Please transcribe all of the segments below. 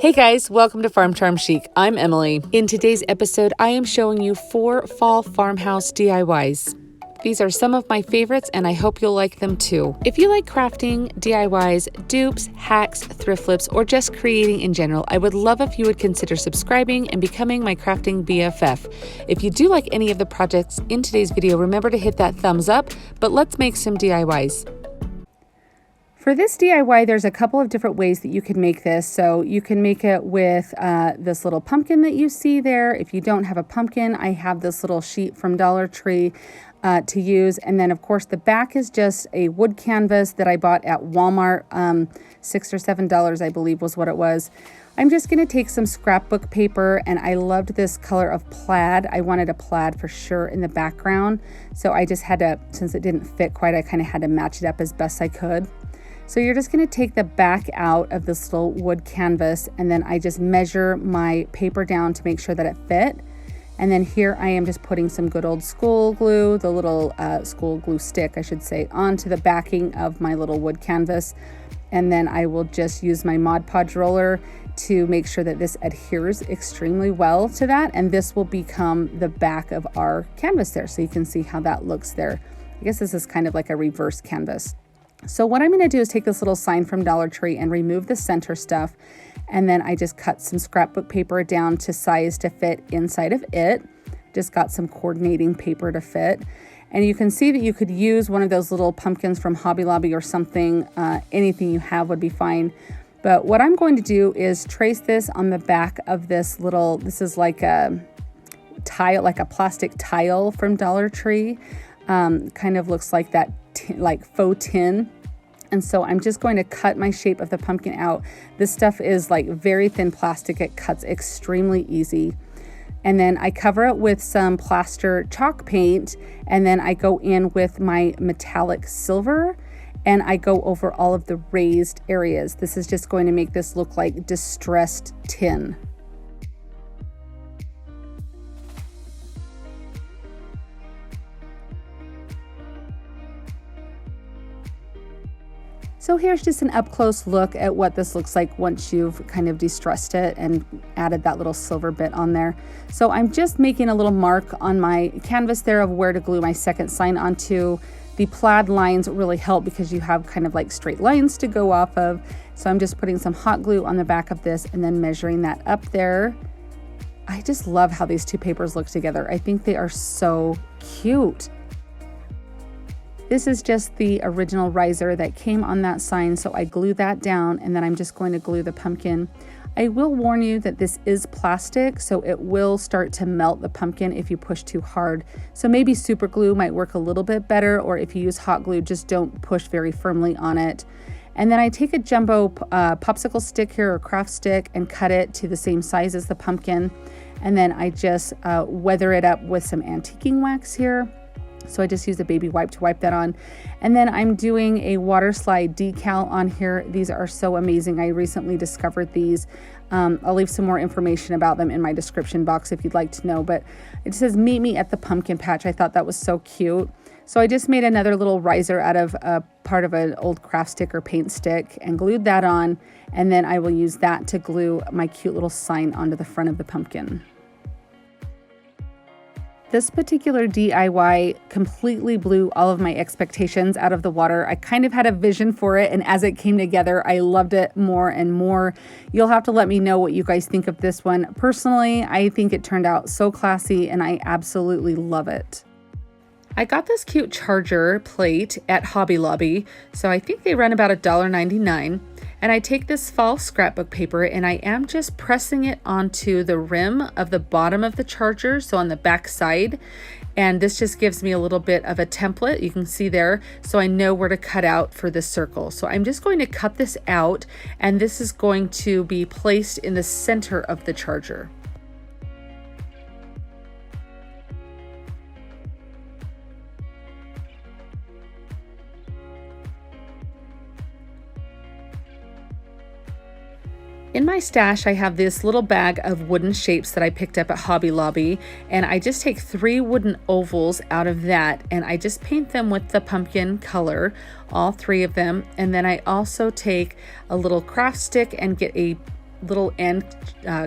Hey guys, welcome to Farm Charm Chic. I'm Emily. In today's episode, I am showing you 4 fall farmhouse DIYs. These are some of my favorites and I hope you'll like them too. If you like crafting, DIYs, dupes, hacks, thrift flips, or just creating in general, I would love if you would consider subscribing and becoming my crafting BFF. If you do like any of the projects in today's video, remember to hit that thumbs up, but let's make some DIYs. For this DIY, there's a couple of different ways that you can make this. So you can make it with this little pumpkin that you see there. If you don't have a pumpkin, I have this little sheet from Dollar Tree to use. And then of course the back is just a wood canvas that I bought at Walmart. $6 or $7, I believe was what it was. I'm just gonna take some scrapbook paper, and I loved this color of plaid. I wanted a plaid for sure in the background. So I just had to, since it didn't fit quite, I kind of had to match it up as best I could. So you're just going to take the back out of this little wood canvas, and then I just measure my paper down to make sure that it fit. And then here I am just putting some good old school glue, the little school glue stick, I should say, onto the backing of my little wood canvas. And then I will just use my Mod Podge roller to make sure that this adheres extremely well to that. And this will become the back of our canvas there. So you can see how that looks there. I guess this is kind of like a reverse canvas. So what I'm going to do is take this little sign from Dollar Tree and remove the center stuff, and then I just cut some scrapbook paper down to size to fit inside of it. Just got some coordinating paper to fit. And you can see that you could use one of those little pumpkins from Hobby Lobby or something. Anything you have would be fine. But what I'm going to do is trace this on the back of this little, this is like a tile, like a plastic tile from Dollar Tree. Kind of looks like that like faux tin. And so I'm just going to cut my shape of the pumpkin out. This stuff is like very thin plastic. It cuts extremely easy. And then I cover it with some plaster chalk paint, and then I go in with my metallic silver and I go over all of the raised areas. This is just going to make this look like distressed tin. So here's just an up-close look at what this looks like once you've kind of distressed it and added that little silver bit on there. So I'm just making a little mark on my canvas there of where to glue my second sign onto. The plaid lines really help because you have kind of like straight lines to go off of. So I'm just putting some hot glue on the back of this and then measuring that up there. I just love how these two papers look together. I think they are so cute. This is just the original riser that came on that sign, so I glue that down, and then I'm just going to glue the pumpkin. I will warn you that this is plastic, so it will start to melt the pumpkin if you push too hard. So maybe super glue might work a little bit better, or if you use hot glue, just don't push very firmly on it. And then I take a jumbo popsicle stick here, or craft stick, and cut it to the same size as the pumpkin. And then I just weather it up with some antiquing wax here. So I just use a baby wipe to wipe that on. And then I'm doing a water slide decal on here. These are so amazing. I recently discovered these. I'll leave some more information about them in my description box if you'd like to know. But it says, meet me at the pumpkin patch. I thought that was so cute. So I just made another little riser out of a part of an old craft stick or paint stick and glued that on. And then I will use that to glue my cute little sign onto the front of the pumpkin. This particular DIY completely blew all of my expectations out of the water. I kind of had a vision for it, and as it came together, I loved it more and more. You'll have to let me know what you guys think of this one. Personally, I think it turned out so classy, and I absolutely love it. I got this cute charger plate at Hobby Lobby, so I think they run about $1.99. And I take this fall scrapbook paper and I am just pressing it onto the rim of the bottom of the charger, so on the back side. And this just gives me a little bit of a template, you can see there, so I know where to cut out for this circle. So I'm just going to cut this out, and this is going to be placed in the center of the charger. In my stash, I have this little bag of wooden shapes that I picked up at Hobby Lobby, and I just take 3 wooden ovals out of that, and I just paint them with the pumpkin color, all 3 of them. And then I also take a little craft stick and get a little end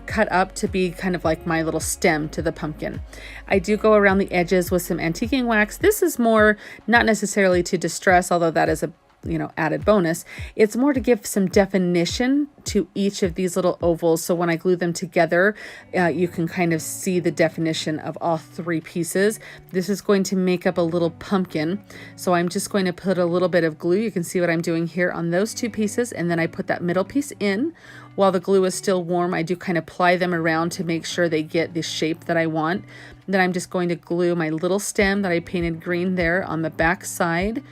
cut up to be kind of like my little stem to the pumpkin. I do go around the edges with some antiquing wax. This is more not necessarily to distress, although that is a added bonus. It's more to give some definition to each of these little ovals. So when I glue them together, you can kind of see the definition of all three pieces. This is going to make up a little pumpkin. So I'm just going to put a little bit of glue. You can see what I'm doing here on those two pieces. And then I put that middle piece in. While the glue is still warm, I do kind of ply them around to make sure they get the shape that I want. Then I'm just going to glue my little stem that I painted green there on the back side.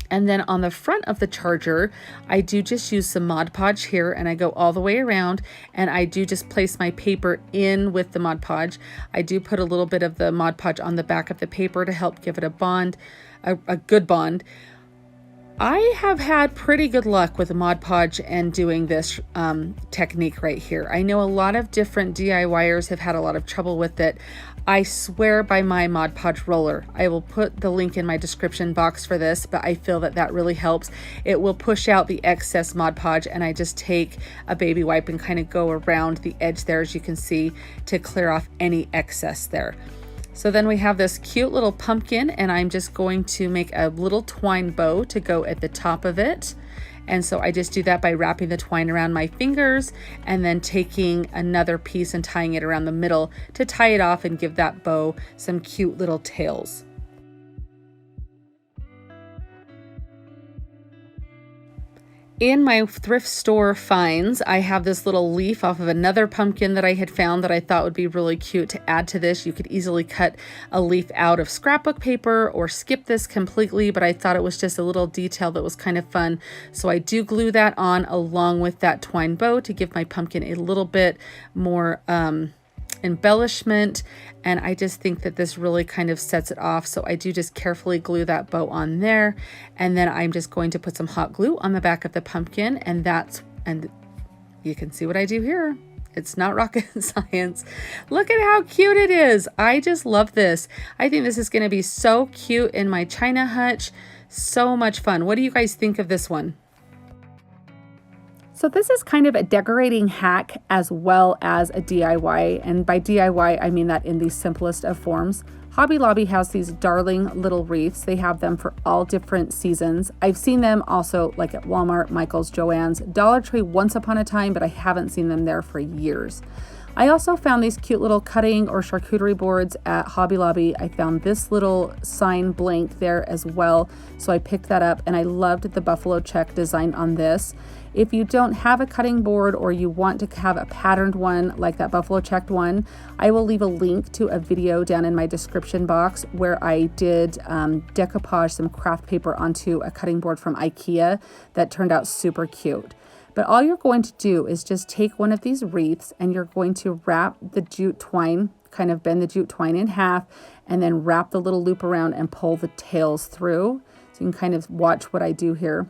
And then on the front of the charger, I do just use some Mod Podge here, and I go all the way around, and I do just place my paper in with the Mod Podge. I do put a little bit of the Mod Podge on the back of the paper to help give it a bond, a good bond. I have had pretty good luck with the Mod Podge and doing this technique right here. I know a lot of different DIYers have had a lot of trouble with it. I swear by my Mod Podge roller. I will put the link in my description box for this, but I feel that that really helps. It will push out the excess Mod Podge, and I just take a baby wipe and kind of go around the edge there, as you can see, to clear off any excess there. So then we have this cute little pumpkin, and I'm just going to make a little twine bow to go at the top of it. And so I just do that by wrapping the twine around my fingers and then taking another piece and tying it around the middle to tie it off and give that bow some cute little tails. In my thrift store finds, I have this little leaf off of another pumpkin that I had found that I thought would be really cute to add to this. You could easily cut a leaf out of scrapbook paper or skip this completely, but I thought it was just a little detail that was kind of fun. So I do glue that on along with that twine bow to give my pumpkin a little bit more embellishment, and I just think that this really kind of sets it off. So I do just carefully glue that bow on there, and then I'm just going to put some hot glue on the back of the pumpkin, and you can see what I do here. It's not rocket science. Look at how cute it is. I just love this. I think this is going to be so cute in my China hutch. So much fun. What do you guys think of this one? So this is kind of a decorating hack as well as a DIY, and by DIY I mean that in the simplest of forms. Hobby Lobby has these darling little wreaths. They have them for all different seasons. I've seen them also like at Walmart, Michael's, JoAnns, Dollar Tree once upon a time, but I haven't seen them there for years. I also found these cute little cutting or charcuterie boards at Hobby Lobby. I found this little sign blank there as well, so I picked that up, and I loved the buffalo check design on this. If you don't have a cutting board or you want to have a patterned one like that buffalo checked one, I will leave a link to a video down in my description box where I did decoupage some craft paper onto a cutting board from IKEA that turned out super cute. But all you're going to do is just take one of these wreaths, and you're going to wrap the jute twine, kind of bend the jute twine in half, and then wrap the little loop around and pull the tails through. So you can kind of watch what I do here.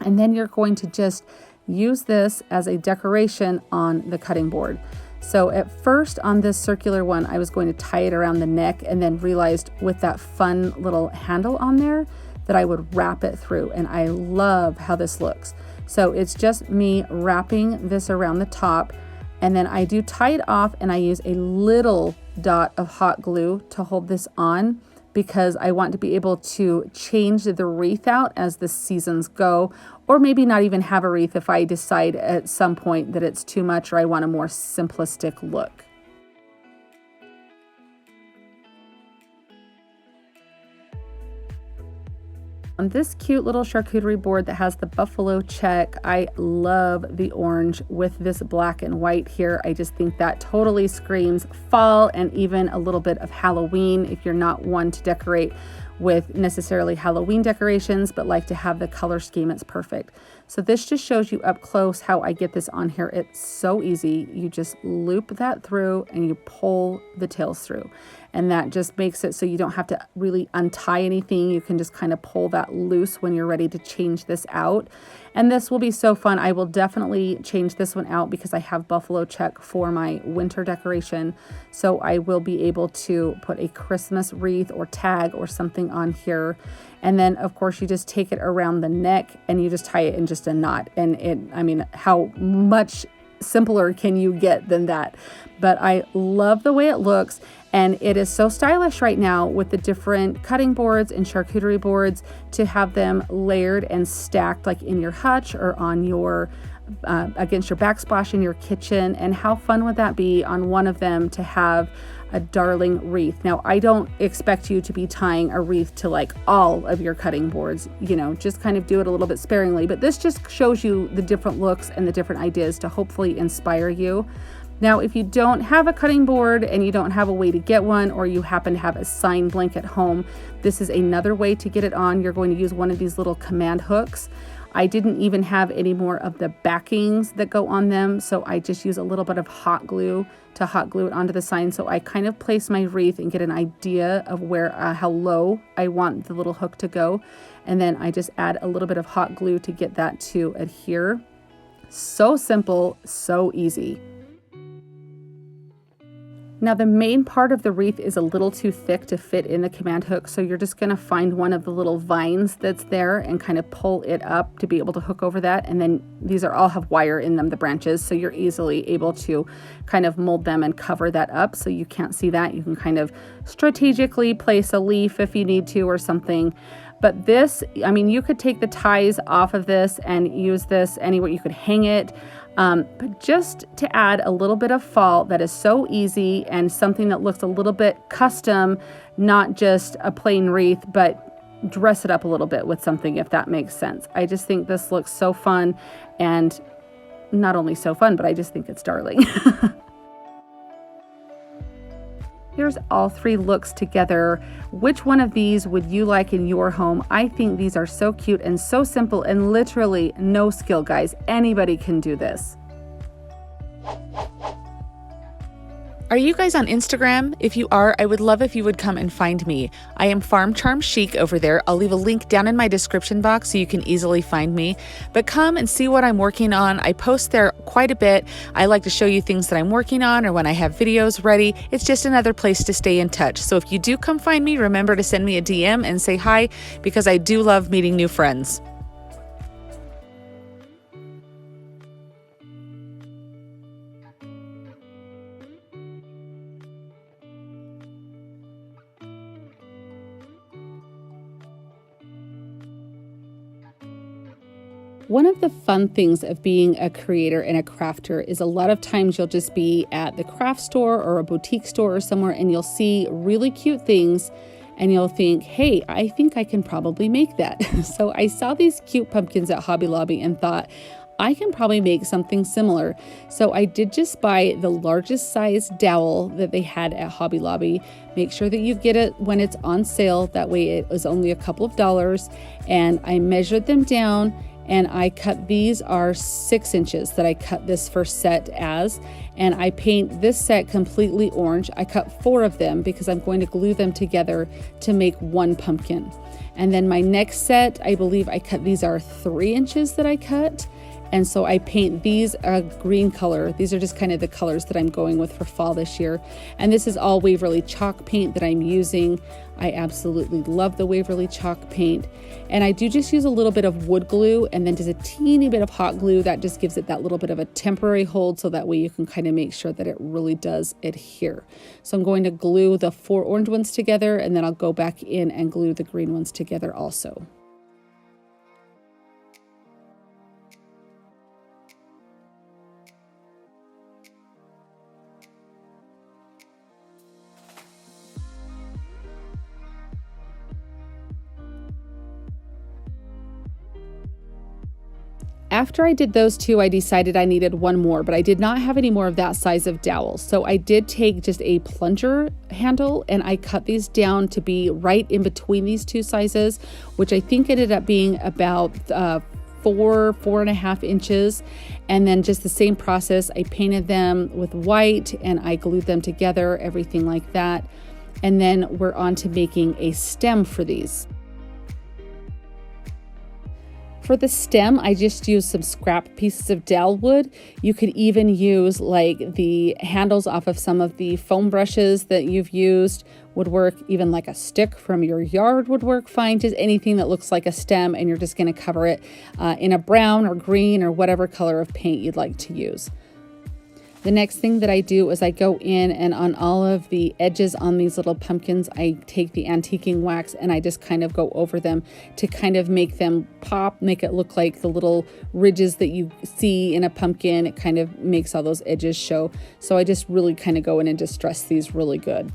And then you're going to just use this as a decoration on the cutting board. So at first on this circular one, I was going to tie it around the neck, and then realized with that fun little handle on there that I would wrap it through. And I love how this looks. So it's just me wrapping this around the top, and then I do tie it off, and I use a little dot of hot glue to hold this on, because I want to be able to change the wreath out as the seasons go, or maybe not even have a wreath if I decide at some point that it's too much or I want a more simplistic look. On this cute little charcuterie board that has the buffalo check, I love the orange with this black and white here. I just think that totally screams fall, and even a little bit of Halloween if you're not one to decorate with necessarily Halloween decorations, but like to have the color scheme. It's perfect. So this just shows you up close how I get this on here. It's so easy. You just loop that through and you pull the tails through. And that just makes it so you don't have to really untie anything. You can just kind of pull that loose when you're ready to change this out. And this will be so fun. I will definitely change this one out because I have buffalo check for my winter decoration. So I will be able to put a Christmas wreath or tag or something on here. And then of course you just take it around the neck and you just tie it in just a knot. And I mean, how much simpler can you get than that? But I love the way it looks, and it is so stylish right now with the different cutting boards and charcuterie boards to have them layered and stacked like in your hutch or on your against your backsplash in your kitchen. And how fun would that be on one of them to have a darling wreath? Now, I don't expect you to be tying a wreath to like all of your cutting boards, you know, just kind of do it a little bit sparingly, but this just shows you the different looks and the different ideas to hopefully inspire you. Now, if you don't have a cutting board and you don't have a way to get one, or you happen to have a sign blank at home, this is another way to get it on. You're going to use one of these little command hooks. I didn't even have any more of the backings that go on them, so I just use a little bit of hot glue to hot glue it onto the sign. So I kind of place my wreath and get an idea of where, how low I want the little hook to go. And then I just add a little bit of hot glue to get that to adhere. So simple, so easy. Now the main part of the wreath is a little too thick to fit in the command hook, so you're just gonna find one of the little vines that's there and kind of pull it up to be able to hook over that. And then these are all have wire in them, the branches, so you're easily able to kind of mold them and cover that up so you can't see that. You can kind of strategically place a leaf if you need to or something. But this, I mean, you could take the ties off of this and use this anywhere. You could hang it. But just to add a little bit of fall that is so easy and something that looks a little bit custom, not just a plain wreath, but dress it up a little bit with something, if that makes sense. I just think this looks so fun, and not only so fun, but I just think it's darling. Here's all three looks together. Which one of these would you like in your home? I think these are so cute and so simple and literally no skill, guys. Anybody can do this. Are you guys on Instagram? If you are, I would love if you would come and find me. I am Farm Charm Chic over there. I'll leave a link down in my description box so you can easily find me. But come and see what I'm working on. I post there quite a bit. I like to show you things that I'm working on or when I have videos ready. It's just another place to stay in touch. So if you do come find me, remember to send me a DM and say hi, because I do love meeting new friends. One of the fun things of being a creator and a crafter is a lot of times you'll just be at the craft store or a boutique store or somewhere, and you'll see really cute things and you'll think, hey, I think I can probably make that. So I saw these cute pumpkins at Hobby Lobby and thought, I can probably make something similar. So I did just buy the largest size dowel that they had at Hobby Lobby. Make sure that you get it when it's on sale. That way it was only a couple of dollars. And I measured them down, and I cut, these are 6 inches that I cut this first set as, and I paint this set completely orange. I cut 4 of them because I'm going to glue them together to make one pumpkin. And then my next set, I believe I cut, these are 3 inches that I cut. And so I paint these a green color. These are just kind of the colors that I'm going with for fall this year. And this is all Waverly chalk paint that I'm using. I absolutely love the Waverly chalk paint. And I do just use a little bit of wood glue and then just a teeny bit of hot glue. That just gives it that little bit of a temporary hold, so that way you can kind of make sure that it really does adhere. So I'm going to glue the 4 orange ones together, and then I'll go back in and glue the green ones together also. After I did those 2, I decided I needed one more, but I did not have any more of that size of dowel. So I did take just a plunger handle and I cut these down to be right in between these 2 sizes, which I think ended up being about 4.5 inches. And then just the same process, I painted them with white and I glued them together, everything like that. And then we're on to making a stem for these. For the stem, I just used some scrap pieces of dowel wood. You could even use like the handles off of some of the foam brushes that you've used would work. Even like a stick from your yard would work fine. Just anything that looks like a stem, and you're just going to cover it in a brown or green or whatever color of paint you'd like to use. The next thing that I do is I go in and on all of the edges on these little pumpkins, I take the antiquing wax and I just kind of go over them to kind of make them pop, make it look like the little ridges that you see in a pumpkin. It kind of makes all those edges show. So I just really kind of go in and distress these really good.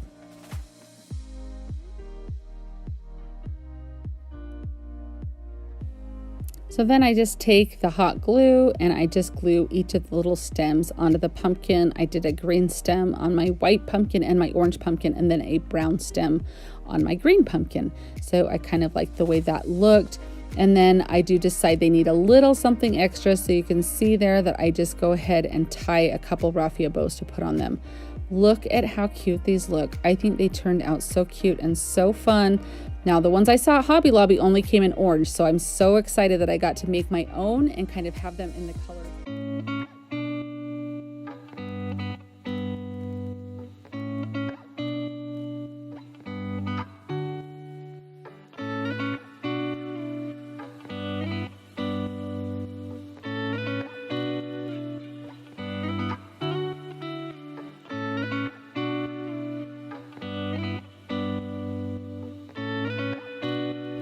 So then I just take the hot glue and I just glue each of the little stems onto the pumpkin. I did a green stem on my white pumpkin and my orange pumpkin, and then a brown stem on my green pumpkin. So I kind of like the way that looked. And then I do decide they need a little something extra. So you can see there that I just go ahead and tie a couple raffia bows to put on them. Look at how cute these look. I think they turned out so cute and so fun. Now, the ones I saw at Hobby Lobby only came in orange, so I'm so excited that I got to make my own and kind of have them in the color.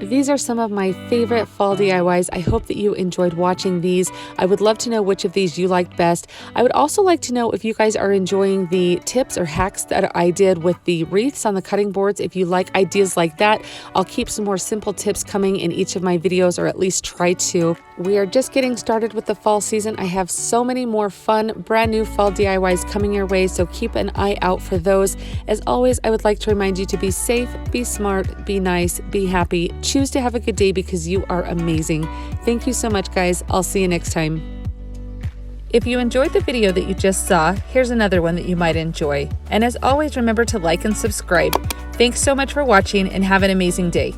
These are some of my favorite fall DIYs. I hope that you enjoyed watching these. I would love to know which of these you liked best. I would also like to know if you guys are enjoying the tips or hacks that I did with the wreaths on the cutting boards. If you like ideas like that, I'll keep some more simple tips coming in each of my videos, or at least try to. We are just getting started with the fall season. I have so many more fun, brand new fall DIYs coming your way, so keep an eye out for those. As always, I would like to remind you to be safe, be smart, be nice, be happy. Choose to have a good day because you are amazing. Thank you so much, guys. I'll see you next time. If you enjoyed the video that you just saw, here's another one that you might enjoy. And as always, remember to like and subscribe. Thanks so much for watching and have an amazing day.